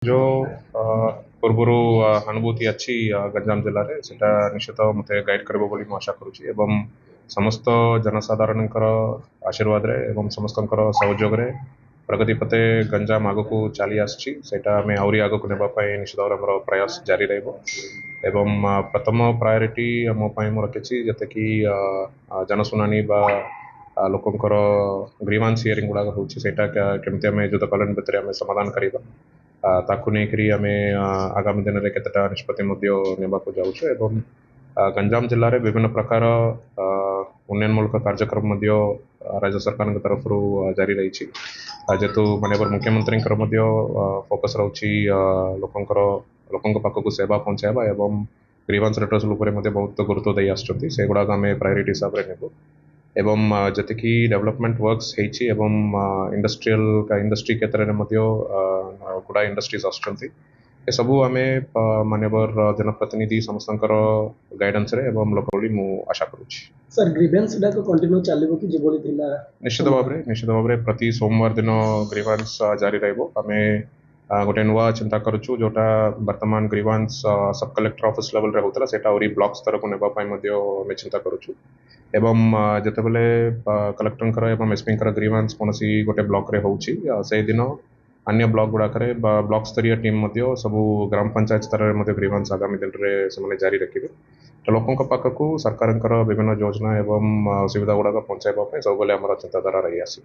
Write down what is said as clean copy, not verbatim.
जो ପୂର୍ବରୁ ଅନୁଭୂତି ଅଛି ଗଞ୍ଜାମ ଜିଲ୍ଲାରେ ସେଟା ନିଶ୍ଚିତ ମୋତେ ଗାଇଡ୍ କରିବ ବୋଲି ମୁଁ ଆଶା କରୁଛି ଏବଂ ସମସ୍ତ ଜନସାଧାରଣଙ୍କର ଆଶୀର୍ବାଦରେ ଏବଂ ସମସ୍ତଙ୍କର ସହଯୋଗରେ ପ୍ରଗତି ପଥେ ଗଞ୍ଜାମ ଆଗକୁ ଚାଲି ଆସିଛି ସେଇଟା ଆମେ ଆହୁରି ଆଗକୁ ନେବା ପାଇଁ ନିଶ୍ଚିତ ଭାବରେ ଆମର ପ୍ରୟାସ ଜାରି ରହିବ ଏବଂ ପ୍ରଥମ ପ୍ରାୟୋରିଟି ମୋ ପାଇଁ ମୁଁ ରଖିଛି ଯେତେକି ଜନଶୁଣାଣି ବା ଲୋକଙ୍କର ଗ୍ରିଭାନ୍ସ ହିୟରିଂ ଗୁଡ଼ାକ ହେଉଛି ସେଇଟା କେମିତି ଆମେ ଯୁଦ୍ଧକାଳୀନ ଭିତରେ ଆମେ ସମାଧାନ କରିବା ତାକୁ ନେଇକରି ଆମେ ଆଗାମୀ ଦିନରେ କେତେଟା ନିଷ୍ପତ୍ତି ମଧ୍ୟ ନେବାକୁ ଯାଉଛୁ ଏବଂ ଗଞ୍ଜାମ ଜିଲ୍ଲାରେ ବିଭିନ୍ନ ପ୍ରକାର ଉନ୍ନୟନମୂଳକ କାର୍ଯ୍ୟକ୍ରମ ମଧ୍ୟ ରାଜ୍ୟ ସରକାରଙ୍କ ତରଫରୁ ଜାରି ରହିଛି ଯେହେତୁ ମାନ୍ୟବର ମୁଖ୍ୟମନ୍ତ୍ରୀଙ୍କର ମଧ୍ୟ ଫୋକସ୍ ରହୁଛି ଲୋକଙ୍କ ପାଖକୁ ସେବା ପହଞ୍ଚାଇବା ଏବଂ ଗ୍ରିଭାନ୍ସ ରେଡ୍ରେସଲ୍ ଉପରେ ମଧ୍ୟ ବହୁତ ଗୁରୁତ୍ୱ ଦେଇ ଆସୁଛନ୍ତି ସେଗୁଡ଼ାକ ଆମେ ପ୍ରାୟୋରିଟି ହିସାବରେ ନେବୁ ଏବଂ ଯେତିକି ଡେଭଲପମେଣ୍ଟ ୱାର୍କସ୍ ହେଇଛି ଏବଂ ଇଣ୍ଡଷ୍ଟ୍ରି କ୍ଷେତ୍ରରେ ମଧ୍ୟ ଗୁଡ଼ାଏ ଇଣ୍ଡଷ୍ଟ୍ରିଜ୍ ଆସୁଛନ୍ତି ଏସବୁ ଆମେ ମାନ୍ୟବର ଜନପ୍ରତିନିଧି ସମସ୍ତଙ୍କର ଗାଇଡାନ୍ସରେ ଏବଂ ଲୋକ ବୋଲି ମୁଁ ଆଶା କରୁଛି। सर ग्रीवेंस गुड़ाक कंटिन्यू चलो कि जीवनी थिला निश्चित भाव प्रति सोमवार दिन ग्रीवांस जारी रहिबो आमे गोटे नुआ चिंता करूछु जोटा वर्तमान ग्रीवांस सब कलेक्टर ऑफिस लेवल रे होतला सेटा ओरी ब्लॉक स्तर को नेबा पाई मध्ये आमे चिंता करूछु एवं जते बेले कलेक्टर एवं एसपी ग्रीवांस कोनसी गोटे ब्लॉक रे होउची से दिन अन्य ब्लॉक गुड़ाक ब्लॉक स्तरीय टीम सब ग्राम पंचायत स्तर में ग्रीवांस आगामी दिन में जारी रखिए तो लोकों पाखक सरकार विभिन्न योजना एवं सुविधा गुड़ाक पहुँचाइबा सब आम चिंताधारा रही आसी।